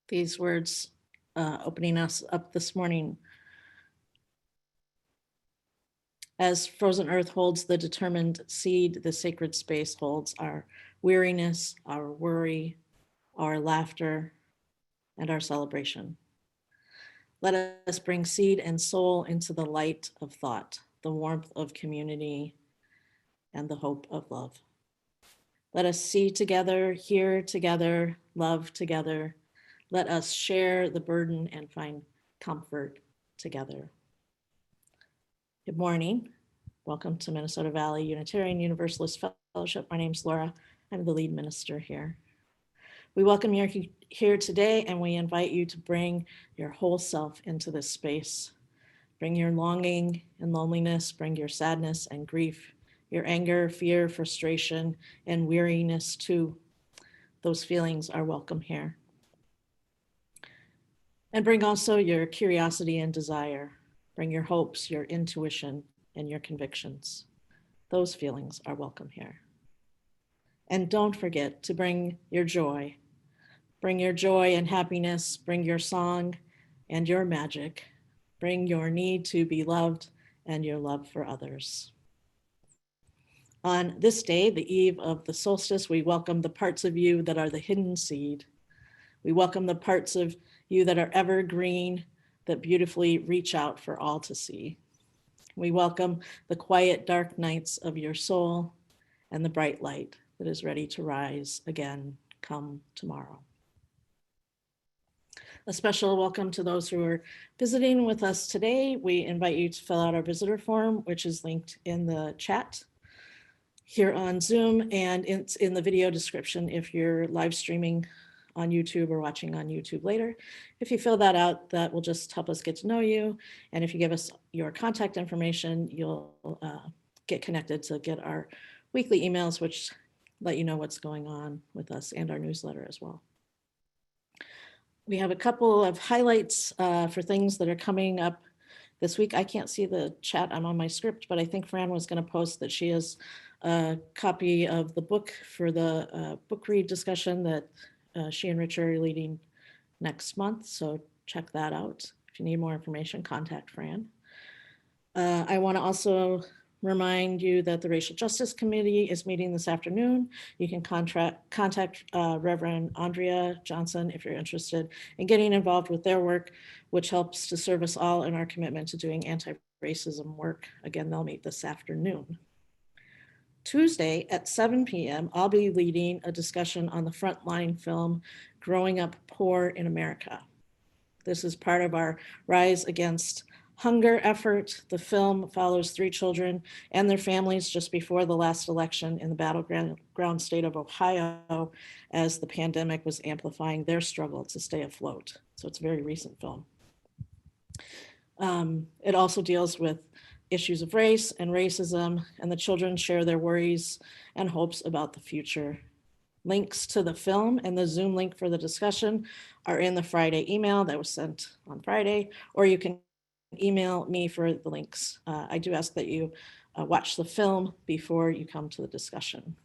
these words opening us up this morning. As frozen earth holds the determined seed, the sacred space holds our weariness, our worry, our laughter, and our celebration. Let us bring seed and soul into the light of thought, the warmth of community, and the hope of love. Let us see together, hear together, love together. Let us share the burden and find comfort together. Good morning. Welcome to Minnesota Valley Unitarian Universalist Fellowship. My name's Laura. I'm the lead minister here. We welcome you here today, and we invite you to bring your whole self into this space. Bring your longing and loneliness, bring your sadness and grief, your anger, fear, frustration, and weariness too. Those feelings are welcome here. And bring also your curiosity and desire. Bring your hopes, your intuition, and your convictions. Those feelings are welcome here. And don't forget to bring your joy. Bring your joy and happiness, bring your song and your magic. Bring your need to be loved and your love for others. On this day, the eve of the solstice, we welcome the parts of you that are the hidden seed. We welcome the parts of you that are evergreen, that beautifully reach out for all to see. We welcome the quiet, dark nights of your soul and the bright light that is ready to rise again come tomorrow. A special welcome to those who are visiting with us today. We invite you to fill out our visitor form, which is linked in the chat here on Zoom, and it's in the video description if you're live streaming on YouTube or watching on YouTube later. If you fill that out, that will just help us get to know you. And if you give us your contact information, you'll get connected to get our weekly emails, which let you know what's going on with us, and our newsletter as well. We have a couple of highlights for things that are coming up this week. I can't see the chat, I'm on my script, but I think Fran was going to post that she has a copy of the book for the book read discussion that she and Rich are leading next month. So check that out. If you need more information, contact Fran. I want to also remind you that the Racial Justice Committee is meeting this afternoon. You can contact Reverend Andrea Johnson if you're interested in getting involved with their work, which helps to serve us all in our commitment to doing anti-racism work. Again, they'll meet this afternoon. Tuesday at 7 p.m., I'll be leading a discussion on the Frontline film, Growing Up Poor in America. This is part of our Rise Against Hunger effort. The film follows 3 children and their families just before the last election in the battleground state of Ohio, as the pandemic was amplifying their struggle to stay afloat. So it's a very recent film. It also deals with issues of race and racism, and the children share their worries and hopes about the future. Links to the film and the Zoom link for the discussion are in the Friday email that was sent on Friday, or you can email me for the links. I do ask that you watch the film before you come to the discussion.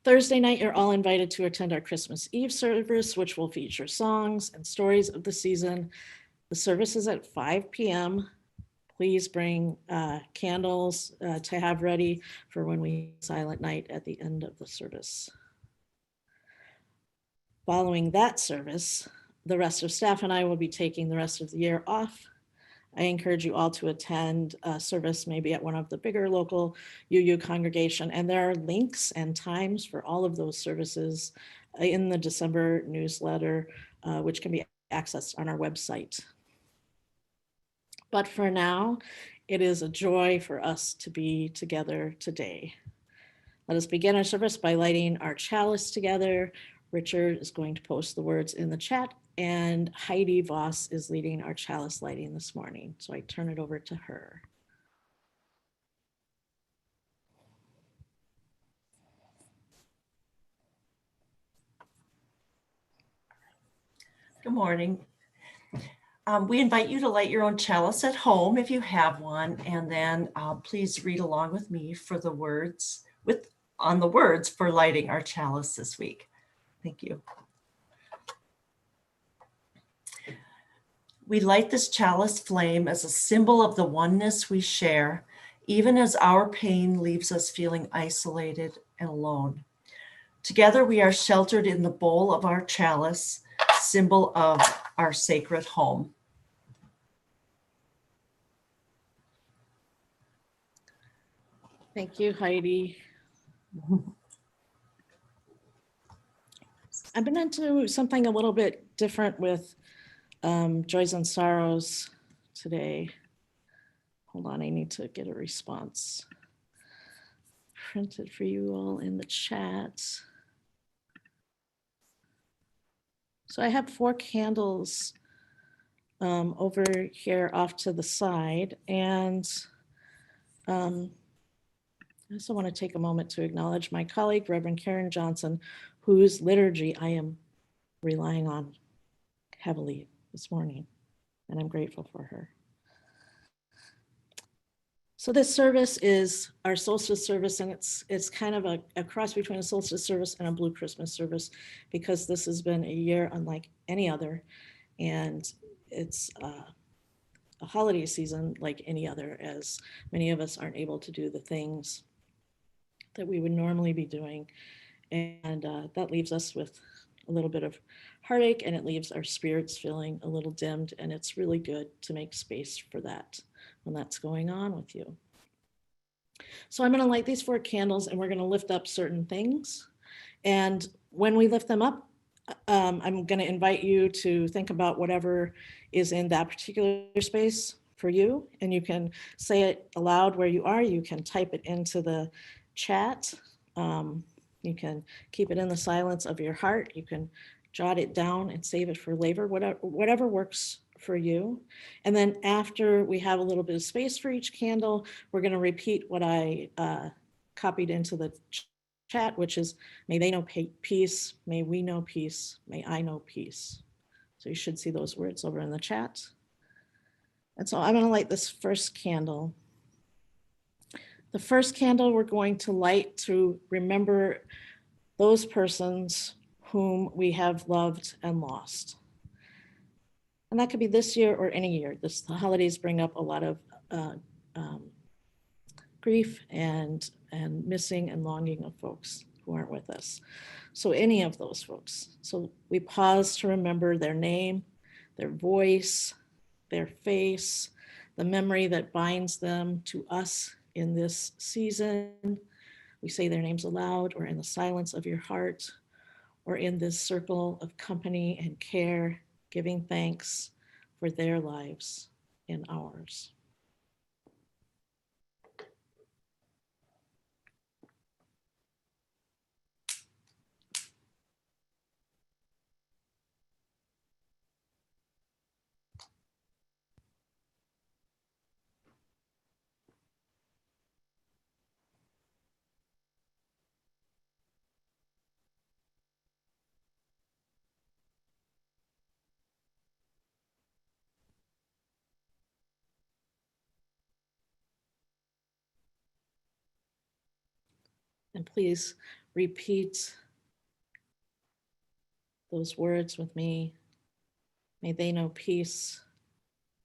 Thursday night, you're all invited to attend our Christmas Eve service, which will feature songs and stories of the season. The service is at 5 p.m. Please bring candles to have ready for when we silent night at the end of the service. Following that service, the rest of staff and I will be taking the rest of the year off. I encourage you all to attend a service maybe at one of the bigger local UU congregation, and there are links and times for all of those services in the December newsletter, which can be accessed on our website. But for now, it is a joy for us to be together today. Let us begin our service by lighting our chalice together. Richard is going to post the words in the chat, and Heidi Voss is leading our chalice lighting this morning. So I turn it over to her. Good morning. We invite you to light your own chalice at home if you have one, and then please read along with me for the words on the words for lighting our chalice this week. Thank you. We light this chalice flame as a symbol of the oneness we share, even as our pain leaves us feeling isolated and alone. Together, we are sheltered in the bowl of our chalice, symbol of our sacred home. Thank you, Heidi. I've been into something a little bit different with Joys and Sorrows today. Hold on, I need to get a response printed for you all in the chat. So I have 4 candles over here off to the side, and I also want to take a moment to acknowledge my colleague, Reverend Karen Johnson, whose liturgy I am relying on heavily this morning, and I'm grateful for her. So this service is our solstice service, and it's kind of a cross between a solstice service and a Blue Christmas service, because this has been a year unlike any other, and it's a holiday season like any other, as many of us aren't able to do the things that we would normally be doing, and that leaves us with a little bit of heartache, and it leaves our spirits feeling a little dimmed, and it's really good to make space for that when that's going on with you. So I'm going to light these 4 candles, and we're going to lift up certain things. And when we lift them up, I'm going to invite you to think about whatever is in that particular space for you. And you can say it aloud where you are. You can type it into the chat. You can keep it in the silence of your heart. You can jot it down and save it for later, whatever works for you. And then after we have a little bit of space for each candle, we're going to repeat what I copied into the chat, which is, may they know peace, may we know peace, may I know peace. So you should see those words over in the chat. And so I'm going to light this first candle. The first candle we're going to light to remember those persons whom we have loved and lost. And that could be this year or any year. The holidays bring up a lot of grief and missing and longing of folks who aren't with us. So any of those folks. So we pause to remember their name, their voice, their face, the memory that binds them to us in this season. We say their names aloud, or in the silence of your heart, or in this circle of company and care, giving thanks for their lives and ours. And please repeat those words with me. May they know peace.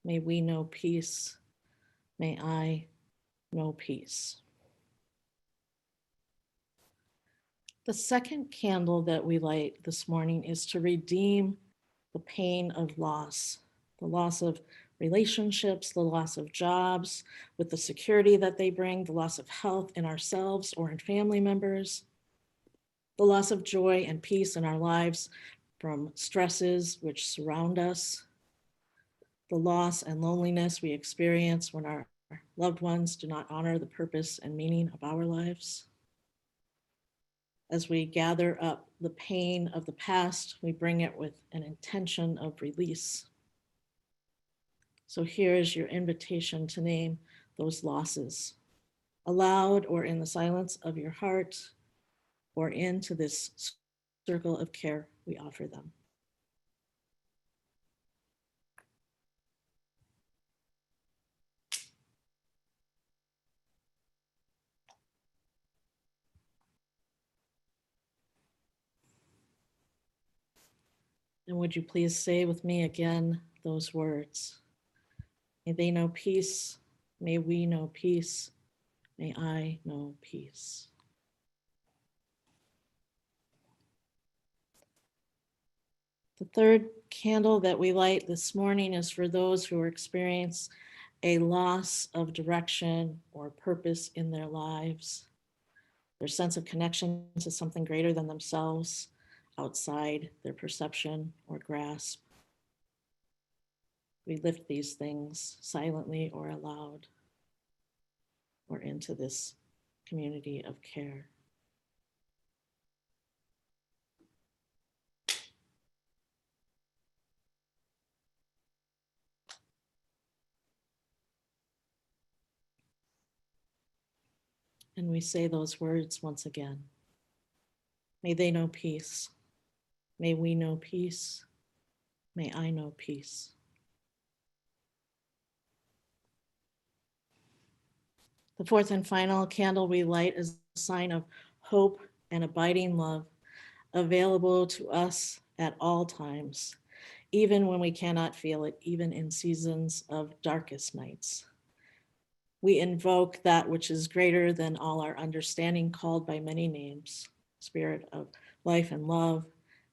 May we know peace. May I know peace. The second candle that we light this morning is to redeem the pain of loss, the loss of relationships, the loss of jobs with the security that they bring, the loss of health in ourselves or in family members, the loss of joy and peace in our lives from stresses which surround us, the loss and loneliness we experience when our loved ones do not honor the purpose and meaning of our lives. As we gather up the pain of the past, we bring it with an intention of release. So here is your invitation to name those losses, aloud or in the silence of your heart, or into this circle of care we offer them. And would you please say with me again, those words. May they know peace. May we know peace. May I know peace. The third candle that we light this morning is for those who experience a loss of direction or purpose in their lives. Their sense of connection to something greater than themselves, outside their perception or grasp. We lift these things silently or aloud, or into this community of care. And we say those words once again. May they know peace. May we know peace. May I know peace. The fourth and final candle we light is a sign of hope and abiding love, available to us at all times, even when we cannot feel it, even in seasons of darkest nights. We invoke that which is greater than all our understanding, called by many names: Spirit of life and love,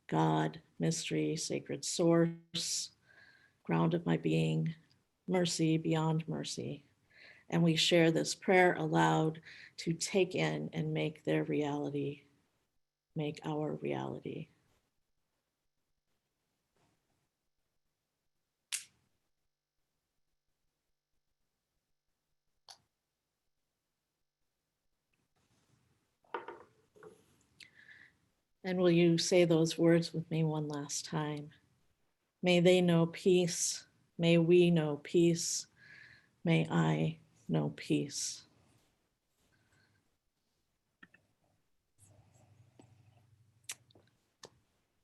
God, mystery, sacred source, ground of my being, mercy beyond mercy. And we share this prayer aloud to take in and make their reality, make our reality. And will you say those words with me one last time? May they know peace. May we know peace. May I know peace.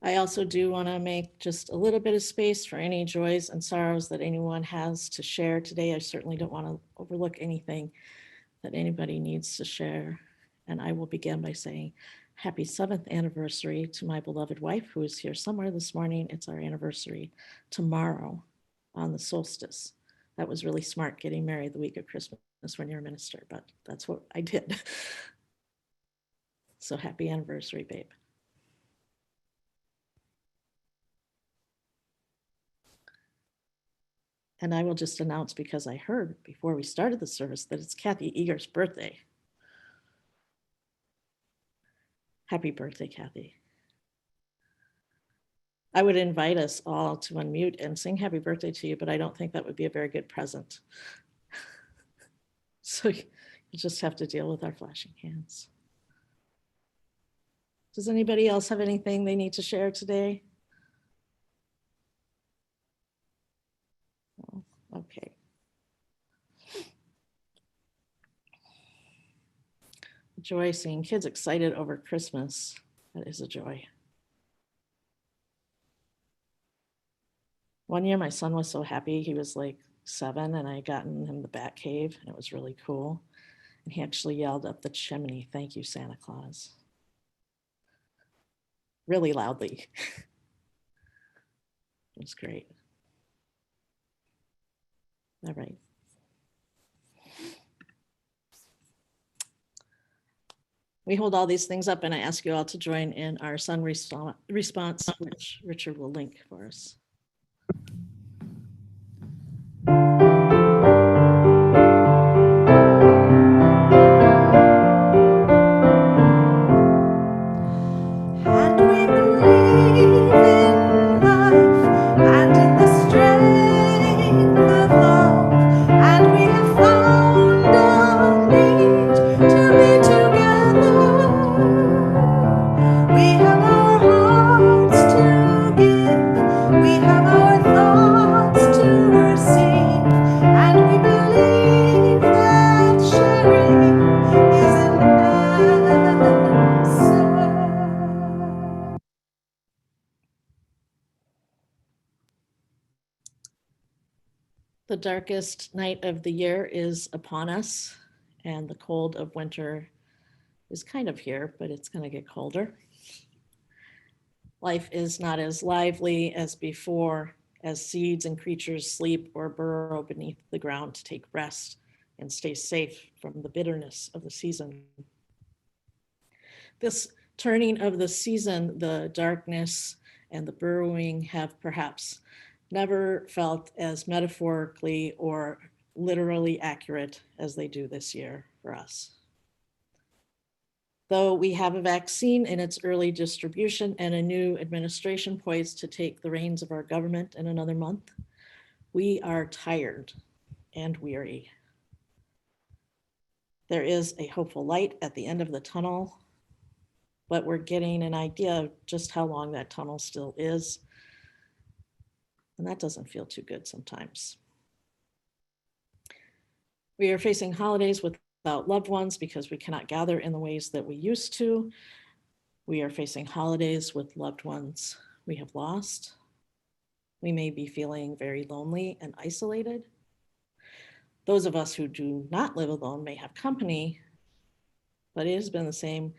I also do want to make just a little bit of space for any joys and sorrows that anyone has to share today. I certainly don't want to overlook anything that anybody needs to share. And I will begin by saying happy 7th anniversary to my beloved wife, who is here somewhere this morning. It's our anniversary tomorrow on the solstice. That was really smart, getting married the week of Christmas when you're a minister, but that's what I did. So happy anniversary, babe. And I will just announce, because I heard before we started the service, that it's Kathy Eager's birthday. Happy birthday, Kathy. I would invite us all to unmute and sing happy birthday to you, but I don't think that would be a very good present. So you just have to deal with our flashing hands. Does anybody else have anything they need to share today? Oh, okay. Joy seeing kids excited over Christmas. That is a joy. One year, my son was so happy. He was like 7, and I got in the bat cave, and it was really cool. And he actually yelled up the chimney, "Thank you, Santa Claus," really loudly. It was great. All right. We hold all these things up, and I ask you all to join in our sun response, which Richard will link for us. And we believe in life and in the strength of love, and we have found a need to be together. We have our hearts to give, we have our thoughts to receive, and we believe that sharing is an answer. The darkest night of the year is upon us, and the cold of winter is kind of here, but it's going to get colder. Life is not as lively as before, as seeds and creatures sleep or burrow beneath the ground to take rest and stay safe from the bitterness of the season. This turning of the season, the darkness and the burrowing have perhaps never felt as metaphorically or literally accurate as they do this year for us. Though we have a vaccine in its early distribution and a new administration poised to take the reins of our government in another month, we are tired and weary. There is a hopeful light at the end of the tunnel, but we're getting an idea of just how long that tunnel still is. And that doesn't feel too good sometimes. We are facing holidays without loved ones because we cannot gather in the ways that we used to. We are facing holidays with loved ones we have lost. We may be feeling very lonely and isolated. Those of us who do not live alone may have company, but it has been the same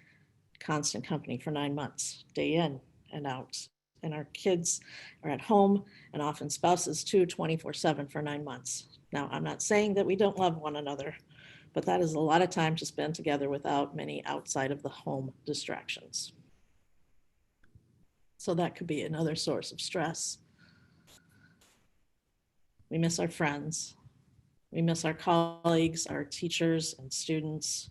constant company for 9 months, day in and out. And our kids are at home, and often spouses too, 24/7 for 9 months. Now, I'm not saying that we don't love one another, but that is a lot of time to spend together without many outside of the home distractions. So that could be another source of stress. We miss our friends. We miss our colleagues, our teachers and students.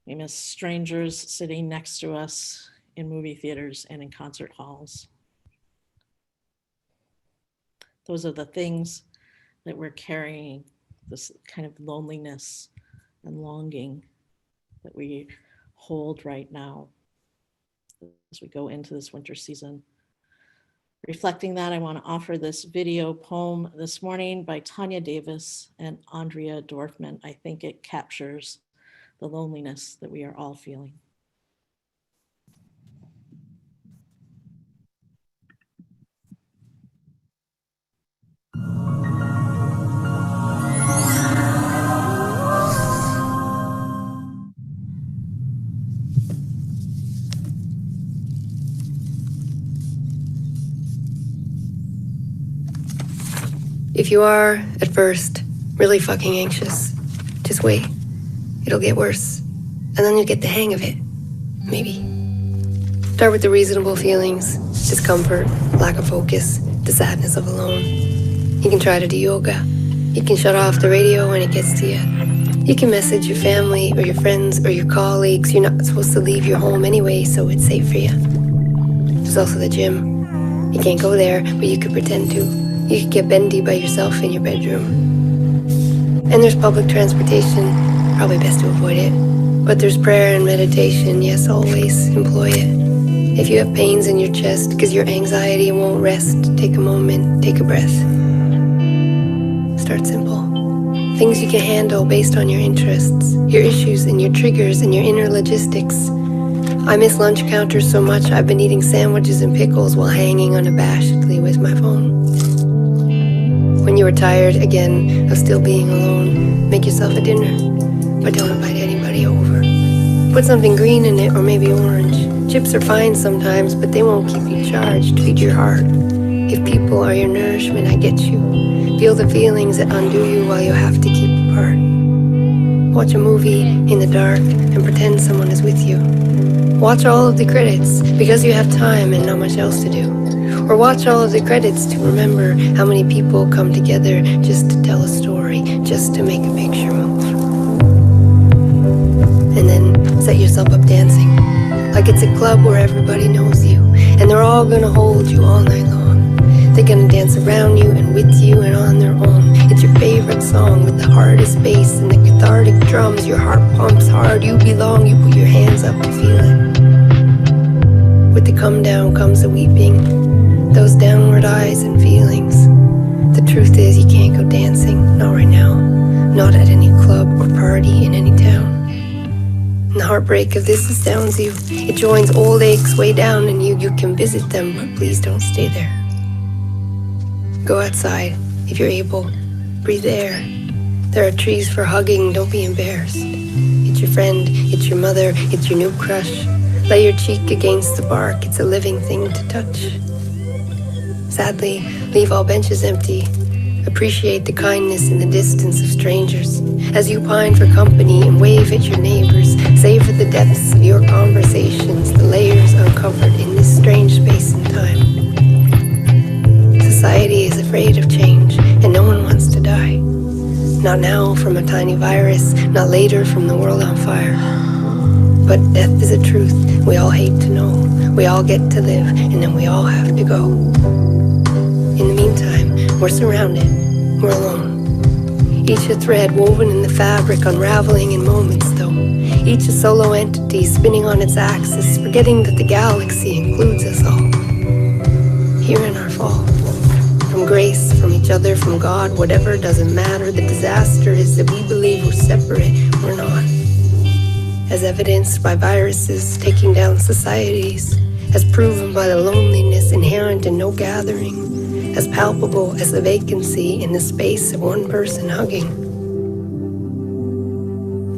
We miss strangers sitting next to us in movie theaters and in concert halls. Those are the things that we're carrying, this kind of loneliness and longing that we hold right now as we go into this winter season. Reflecting that, I want to offer this video poem this morning by Tanya Davis and Andrea Dorfman. I think it captures the loneliness that we are all feeling. If you are, at first, really fucking anxious, just wait. It'll get worse. And then you'll get the hang of it. Maybe. Start with the reasonable feelings, discomfort, lack of focus, the sadness of alone. You can try to do yoga. You can shut off the radio when it gets to you. You can message your family or your friends or your colleagues. You're not supposed to leave your home anyway, so it's safe for you. There's also the gym. You can't go there, but you could pretend to. You could get bendy by yourself in your bedroom. And there's public transportation, probably best to avoid it. But there's prayer and meditation, yes, always employ it. If you have pains in your chest because your anxiety won't rest, take a moment, take a breath. Start simple. Things you can handle based on your interests, your issues and your triggers and your inner logistics. I miss lunch counters so much I've been eating sandwiches and pickles while hanging unabashedly with my phone. When you are tired, again, of still being alone, make yourself a dinner, but don't invite anybody over. Put something green in it, or maybe orange. Chips are fine sometimes, but they won't keep you charged. Feed your heart. If people are your nourishment, I get you. Feel the feelings that undo you while you have to keep apart. Watch a movie in the dark and pretend someone is with you. Watch all of the credits because you have time and not much else to do. Or watch all of the credits to remember how many people come together just to tell a story, just to make a picture move. And then set yourself up dancing, like it's a club where everybody knows you, and they're all gonna hold you all night long. They're gonna dance around you and with you and on their own. It's your favorite song with the hardest bass and the cathartic drums. Your heart pumps hard, you belong, you put your hands up to feel it. With the come down comes the weeping, those downward eyes and feelings. The truth is you can't go dancing, not right now, not at any club or party in any town. And the heartbreak of this astounds you. It joins old aches way down in you. You can visit them, but please don't stay there. Go outside if you're able. Breathe air. There are trees for hugging, don't be embarrassed. It's your friend, it's your mother, it's your new crush. Lay your cheek against the bark, it's a living thing to touch. Sadly, leave all benches empty. Appreciate the kindness in the distance of strangers. As you pine for company and wave at your neighbors, savor the depths of your conversations, the layers uncovered in this strange space and time. Society is afraid of change, and no one wants to die. Not now from a tiny virus, not later from the world on fire. But death is a truth we all hate to know. We all get to live, and then we all have to go. In the meantime, we're surrounded, we're alone. Each a thread woven in the fabric, unraveling in moments though. Each a solo entity spinning on its axis, forgetting that the galaxy includes us all. Here in our fall. From grace, from each other, from God, whatever, doesn't matter. The disaster is that we believe we're separate, we're not. As evidenced by viruses taking down societies, as proven by the loneliness inherent in no gathering, as palpable as the vacancy in the space of one person hugging.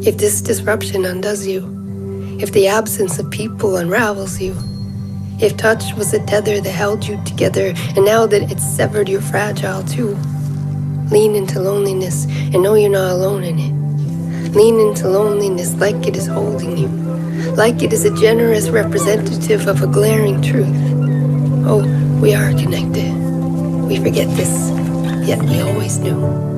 If this disruption undoes you, if the absence of people unravels you, if touch was a tether that held you together, and now that it's severed, you're fragile too. Lean into loneliness and know you're not alone in it. Lean into loneliness like it is holding you, like it is a generous representative of a glaring truth. Oh, we are connected. We forget this, yet we always knew.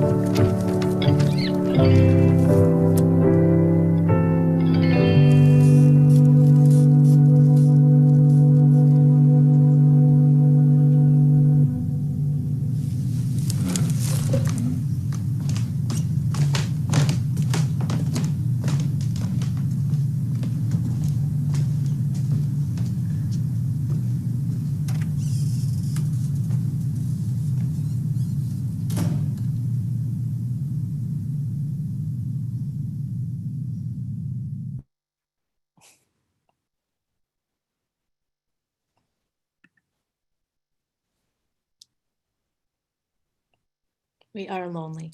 We are lonely,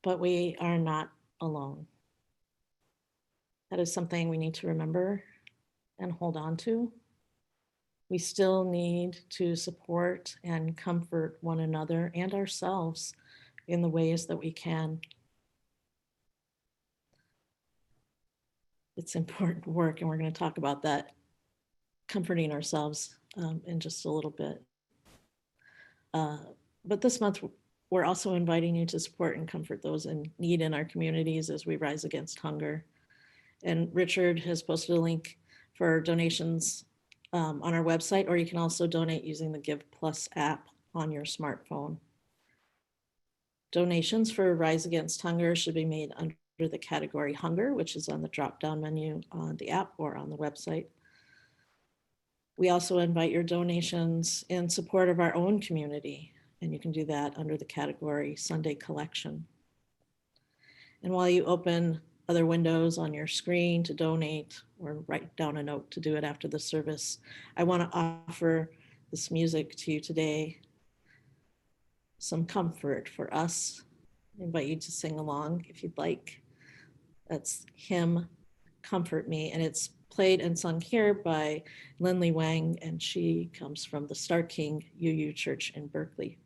but we are not alone. That is something we need to remember and hold on to. We still need to support and comfort one another and ourselves in the ways that we can. It's important work, and we're going to talk about that, comforting ourselves in just a little bit. But this month, we're also inviting you to support and comfort those in need in our communities as we rise against hunger. And Richard has posted a link for donations on our website, or you can also donate using the Give Plus app on your smartphone. Donations for Rise Against Hunger should be made under the category Hunger, which is on the drop-down menu on the app or on the website. We also invite your donations in support of our own community, and you can do that under the category Sunday Collection. And while you open other windows on your screen to donate or write down a note to do it after the service, I want to offer this music to you today, some comfort for us. I invite you to sing along if you'd like. That's Hymn Comfort Me, and it's played and sung here by Lindley Wang, and she comes from the Star King UU Church in Berkeley.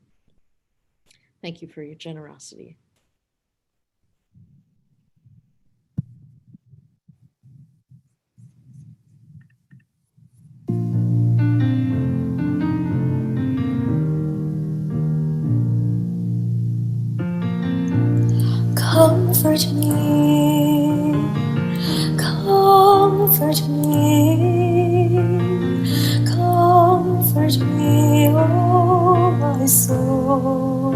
Thank you for your generosity. Comfort me, comfort me, comfort me, oh my soul.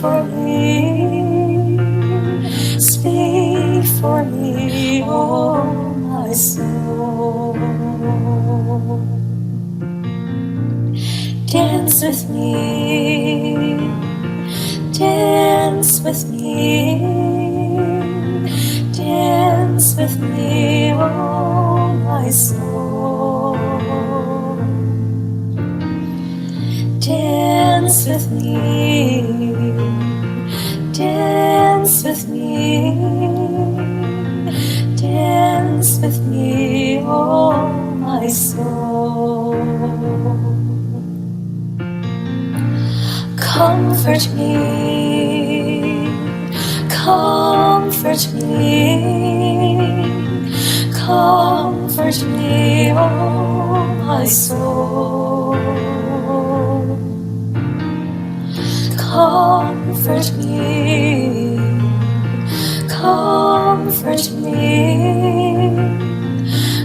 for me, speak for me, oh my soul. Dance with me, dance with me, dance with me, oh my soul. Dance with me, dance with me, dance with me, oh my soul. Comfort me, comfort me, comfort me, oh my soul. Comfort me, comfort me,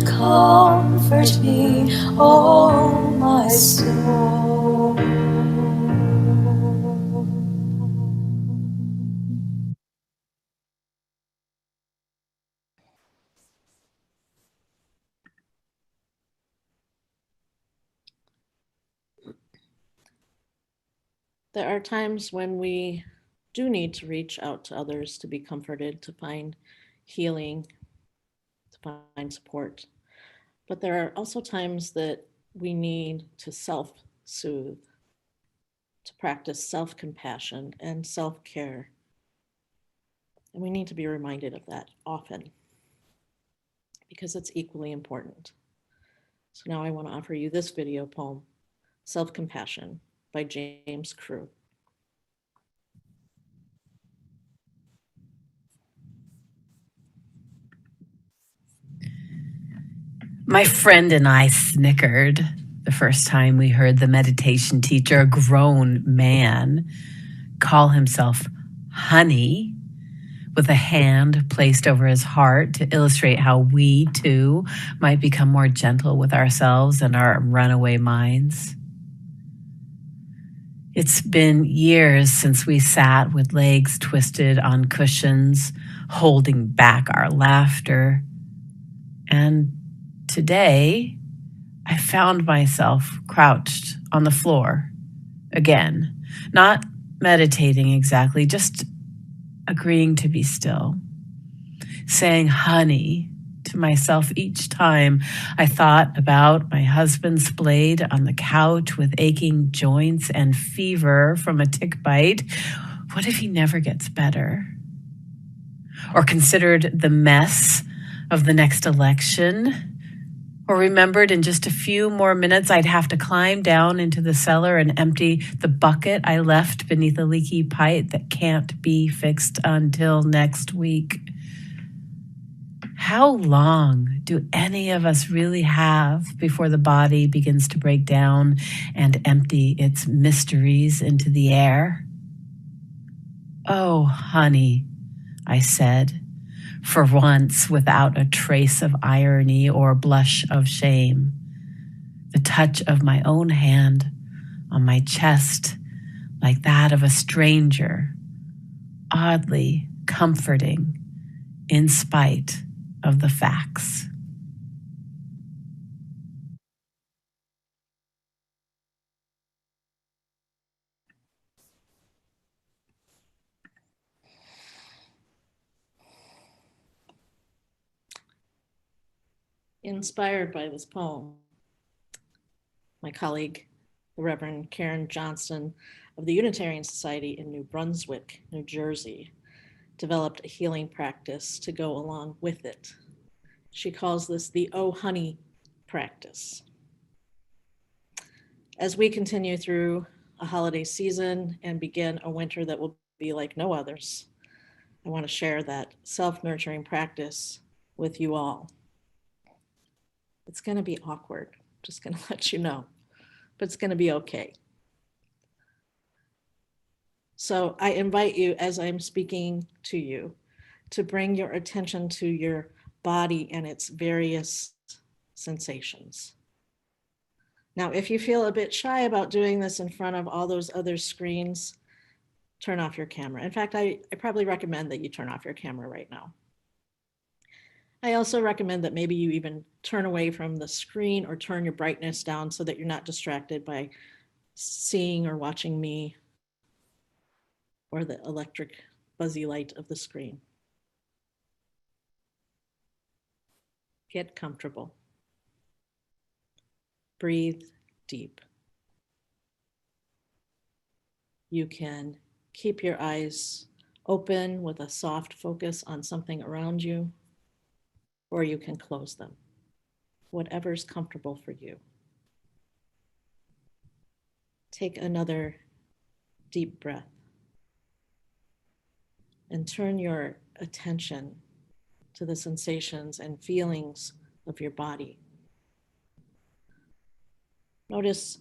comfort me, oh my soul. There are times when we do need to reach out to others to be comforted, to find healing, to find support. But there are also times that we need to self-soothe, to practice self-compassion and self-care. And we need to be reminded of that often because it's equally important. So now I want to offer you this video poem, Self-Compassion by James Crew. My friend and I snickered the first time we heard the meditation teacher, a grown man, call himself honey with a hand placed over his heart to illustrate how we too might become more gentle with ourselves and our runaway minds. It's been years since we sat with legs twisted on cushions, holding back our laughter. And today, I found myself crouched on the floor again, not meditating exactly, just agreeing to be still, saying honey to myself each time I thought about my husband's blade on the couch with aching joints and fever from a tick bite. What if he never gets better? Or considered the mess of the next election? Or remembered in just a few more minutes I'd have to climb down into the cellar and empty the bucket I left beneath a leaky pipe that can't be fixed until next week? How long do any of us really have before the body begins to break down and empty its mysteries into the air? Oh, honey, I said, for once without a trace of irony or blush of shame. The touch of my own hand on my chest, like that of a stranger, oddly comforting in spite of the facts. Inspired by this poem, my colleague, the Reverend Karen Johnston of the Unitarian Society in New Brunswick, New Jersey, developed a healing practice to go along with it. She calls this the Oh Honey practice. As we continue through a holiday season and begin a winter that will be like no others, I want to share that self-nurturing practice with you all. It's going to be awkward, just going to let you know, but it's going to be okay. So I invite you, as I'm speaking to you, to bring your attention to your body and its various sensations. Now, if you feel a bit shy about doing this in front of all those other screens, turn off your camera. In fact, I probably recommend that you turn off your camera right now. I also recommend that maybe you even turn away from the screen or turn your brightness down so that you're not distracted by seeing or watching me or the electric buzzy light of the screen. Get comfortable. Breathe deep. You can keep your eyes open with a soft focus on something around you, or you can close them, whatever's comfortable for you. Take another deep breath and turn your attention to the sensations and feelings of your body. Notice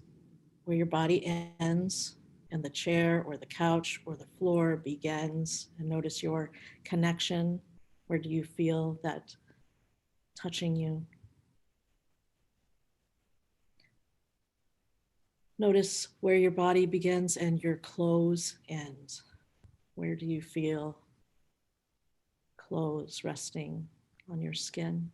where your body ends and the chair or the couch or the floor begins, and notice your connection. Where do you feel that touching you? Notice where your body begins and your clothes end. Where do you feel clothes resting on your skin?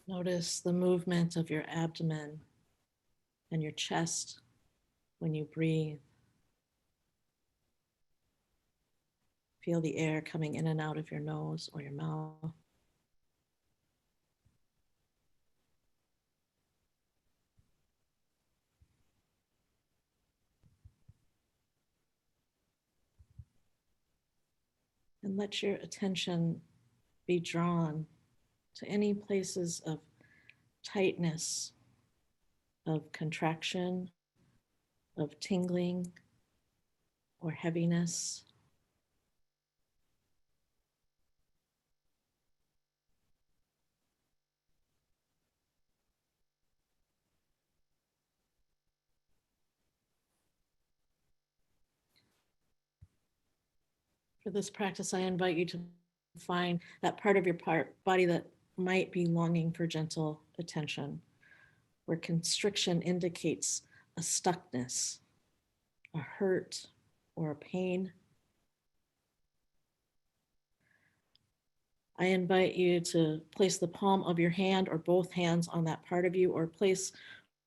Notice the movement of your abdomen and your chest when you breathe. Feel the air coming in and out of your nose or your mouth. And let your attention be drawn to any places of tightness, of contraction, of tingling or heaviness. For this practice, I invite you to find that part of your body that might be longing for gentle attention, where constriction indicates a stuckness, a hurt, or a pain. I invite you to place the palm of your hand or both hands on that part of you, or place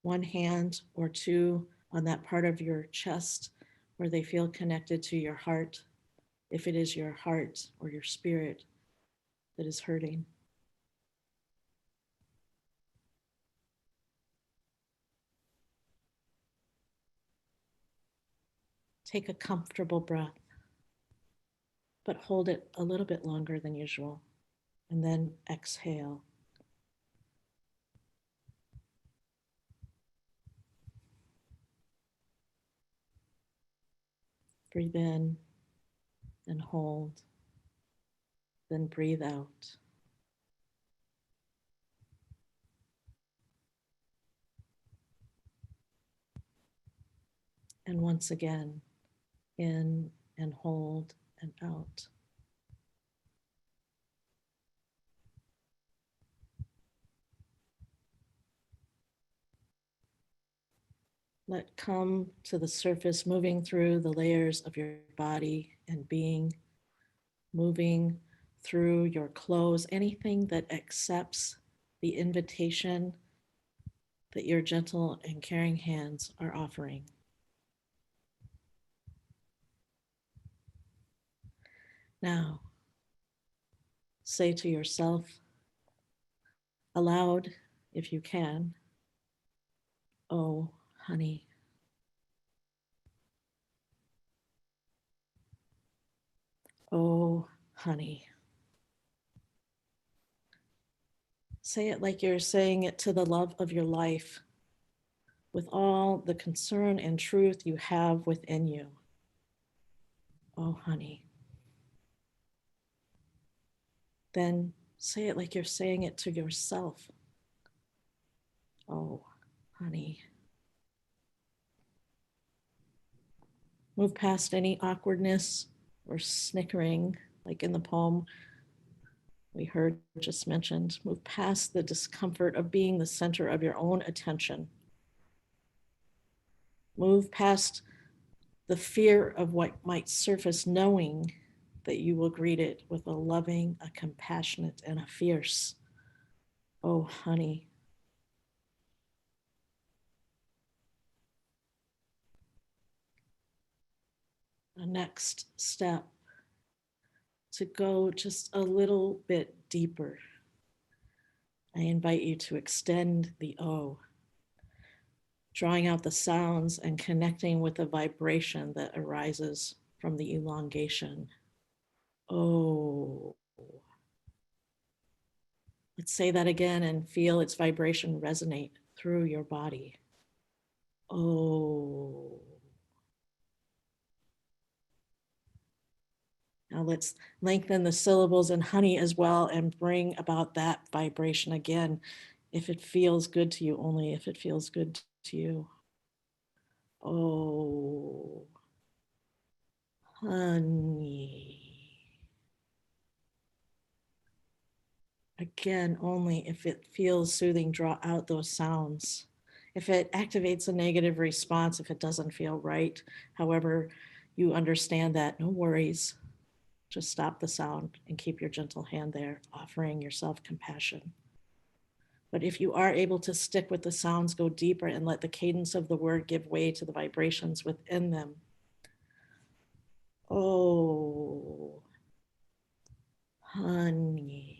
one hand or two on that part of your chest where they feel connected to your heart, if it is your heart or your spirit that is hurting. Take a comfortable breath, but hold it a little bit longer than usual, and then exhale. Breathe in and hold, then breathe out. And once again, in and hold and out. Let come to the surface, moving through the layers of your body and being, moving through your clothes, anything that accepts the invitation that your gentle and caring hands are offering. Now, say to yourself aloud, if you can, "Oh, honey." Oh, honey. Say it like you're saying it to the love of your life, with all the concern and truth you have within you. Oh, honey. Then say it like you're saying it to yourself. Oh, honey. Move past any awkwardness or snickering, like in the poem, we heard just mentioned. Move past the discomfort of being the center of your own attention. Move past the fear of what might surface, knowing that you will greet it with a loving, a compassionate, and a fierce, "Oh, honey." The next step, to go just a little bit deeper. I invite you to extend the O, drawing out the sounds and connecting with the vibration that arises from the elongation. Oh. Let's say that again and feel its vibration resonate through your body. Oh. Now let's lengthen the syllables in honey as well and bring about that vibration again. If it feels good to you, only if it feels good to you. Oh, honey. Again, only if it feels soothing, draw out those sounds. If it activates a negative response, if it doesn't feel right, however, you understand that, no worries. Just stop the sound and keep your gentle hand there, offering yourself compassion. But if you are able to stick with the sounds, go deeper and let the cadence of the word give way to the vibrations within them. Oh, honey.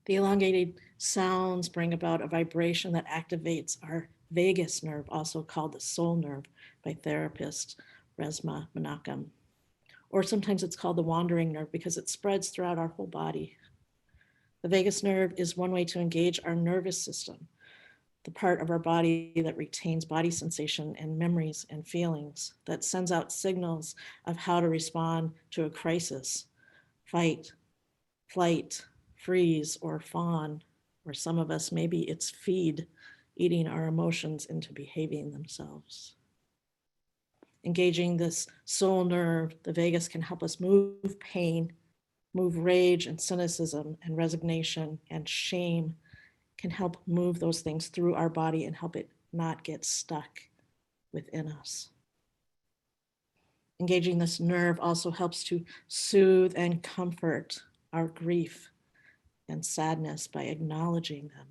The elongated sounds bring about a vibration that activates our vagus nerve, also called the soul nerve by therapist Resma Menachem. Or sometimes it's called the wandering nerve because it spreads throughout our whole body. The vagus nerve is one way to engage our nervous system, the part of our body that retains body sensation and memories and feelings, that sends out signals of how to respond to a crisis, fight, flight, freeze, or fawn, or some of us, maybe it's feed, eating our emotions into behaving themselves. Engaging this soul nerve, the vagus can help us move pain, move rage and cynicism and resignation and shame, can help move those things through our body and help it not get stuck within us. Engaging this nerve also helps to soothe and comfort our grief and sadness by acknowledging them.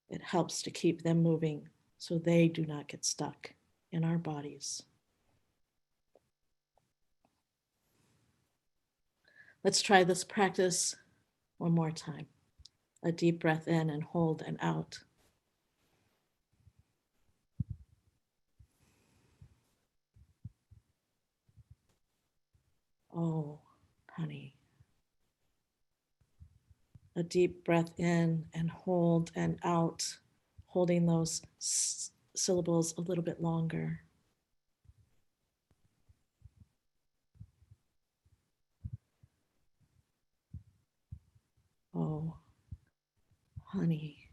It helps to keep them moving so they do not get stuck in our bodies. Let's try this practice one more time. A deep breath in and hold and out. Oh, honey. A deep breath in and hold and out, holding those syllables a little bit longer. Oh, honey.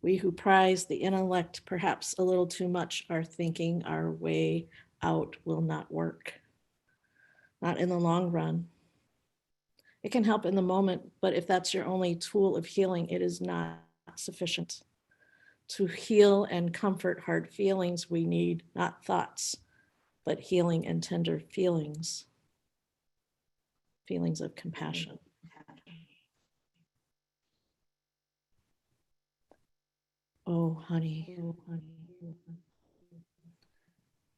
We who prize the intellect perhaps a little too much are thinking our way out will not work. Not in the long run. It can help in the moment, but if that's your only tool of healing, it is not sufficient. To heal and comfort hard feelings, we need not thoughts, but healing and tender feelings, feelings of compassion. Oh, honey.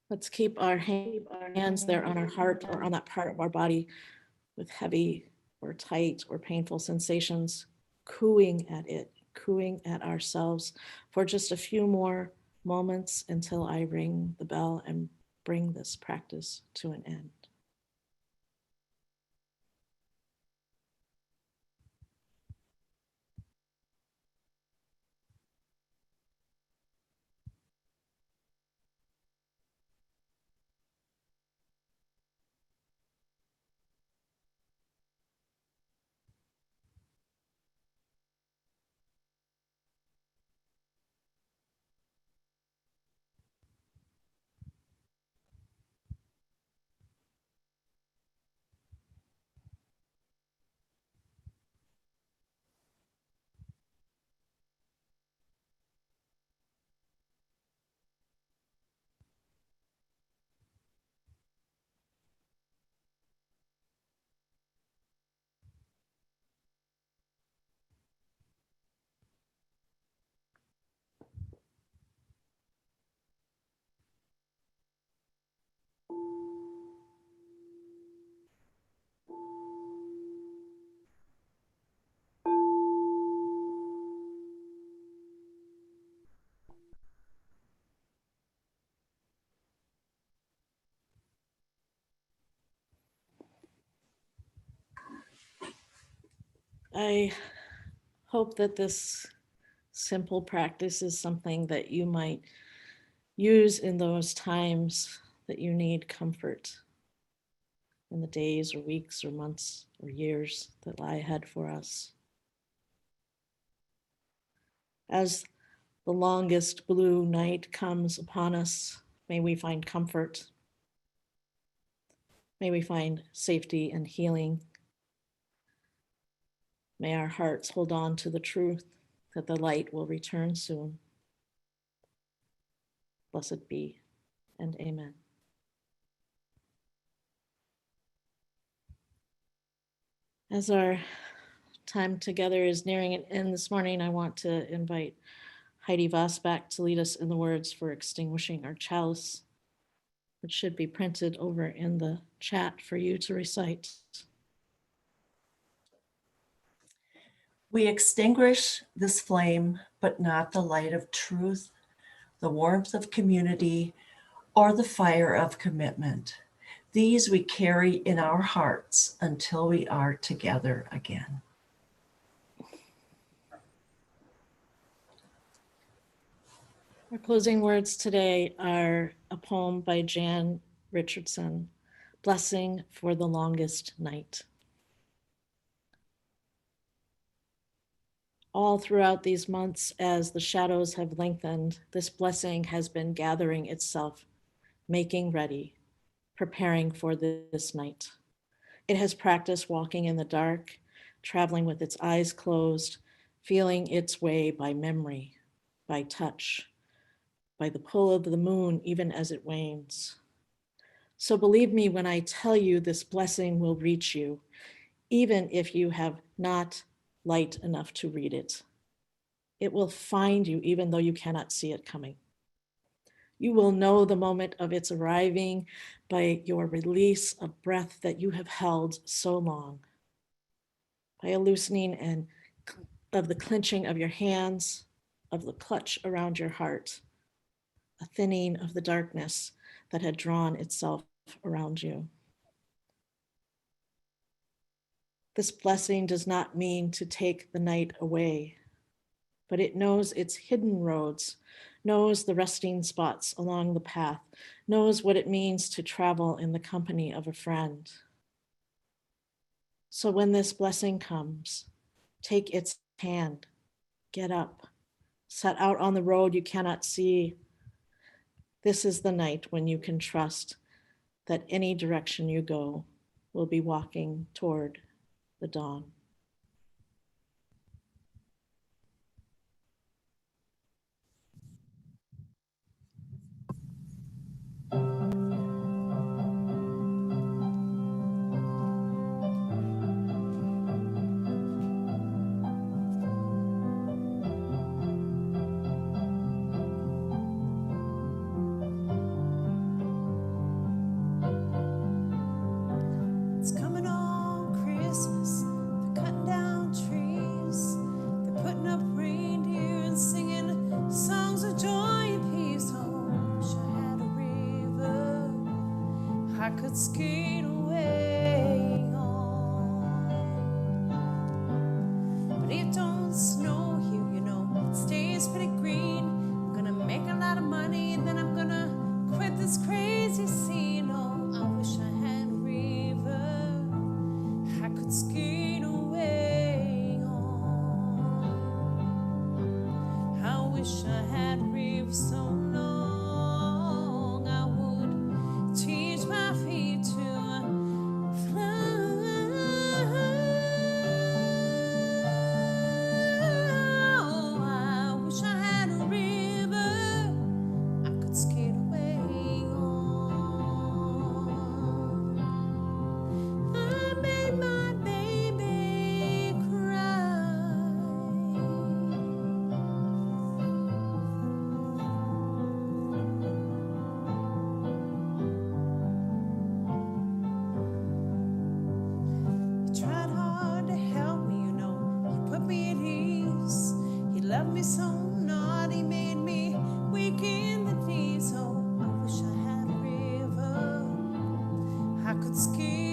Let's keep our hands there on our heart or on that part of our body with heavy or tight or painful sensations, cooing at it, cooing at ourselves for just a few more moments until I ring the bell and bring this practice to an end. I hope that this simple practice is something that you might use in those times that you need comfort, in the days or weeks or months or years that lie ahead for us. As the longest blue night comes upon us, may we find comfort. May we find safety and healing. May our hearts hold on to the truth that the light will return soon. Blessed be, and amen. As our time together is nearing an end this morning, I want to invite Heidi Voss back to lead us in the words for extinguishing our chalice, which should be printed over in the chat for you to recite. We extinguish this flame, but not the light of truth, the warmth of community, or the fire of commitment. These we carry in our hearts until we are together again. Our closing words today are a poem by Jan Richardson, Blessing for the Longest Night. All throughout these months, as the shadows have lengthened, this blessing has been gathering itself, making ready, preparing for this night. It has practiced walking in the dark, traveling with its eyes closed, feeling its way by memory, by touch, by the pull of the moon, even as it wanes. So believe me when I tell you this blessing will reach you, even if you have not light enough to read it. It will find you even though you cannot see it coming. You will know the moment of its arriving by your release of breath that you have held so long, by a loosening and of the clenching of your hands, of the clutch around your heart, a thinning of the darkness that had drawn itself around you. This blessing does not mean to take the night away, but it knows its hidden roads, knows the resting spots along the path, knows what it means to travel in the company of a friend. So when this blessing comes, take its hand, get up, set out on the road you cannot see. This is the night when you can trust that any direction you go will be walking toward the dawn. It's coming on Christmas. They're cutting down trees. They're putting up reindeer and singing songs of joy and peace. Oh, wish I had a river I could skate away on. But it don't snow here, you know. It stays pretty green. I'm gonna make a lot of money and then I'm gonna quit this crazy scene. Oh, I wish I had a river I could skate away on. I wish I had a river so long I would teach my feet to fly. Oh, I wish I had a river I could skate away on. I made my baby cry. You tried hard to help me, you know. You put me at ease. You loved me so naughty, made me weak in the knees. Oh, I wish I had a river I could skate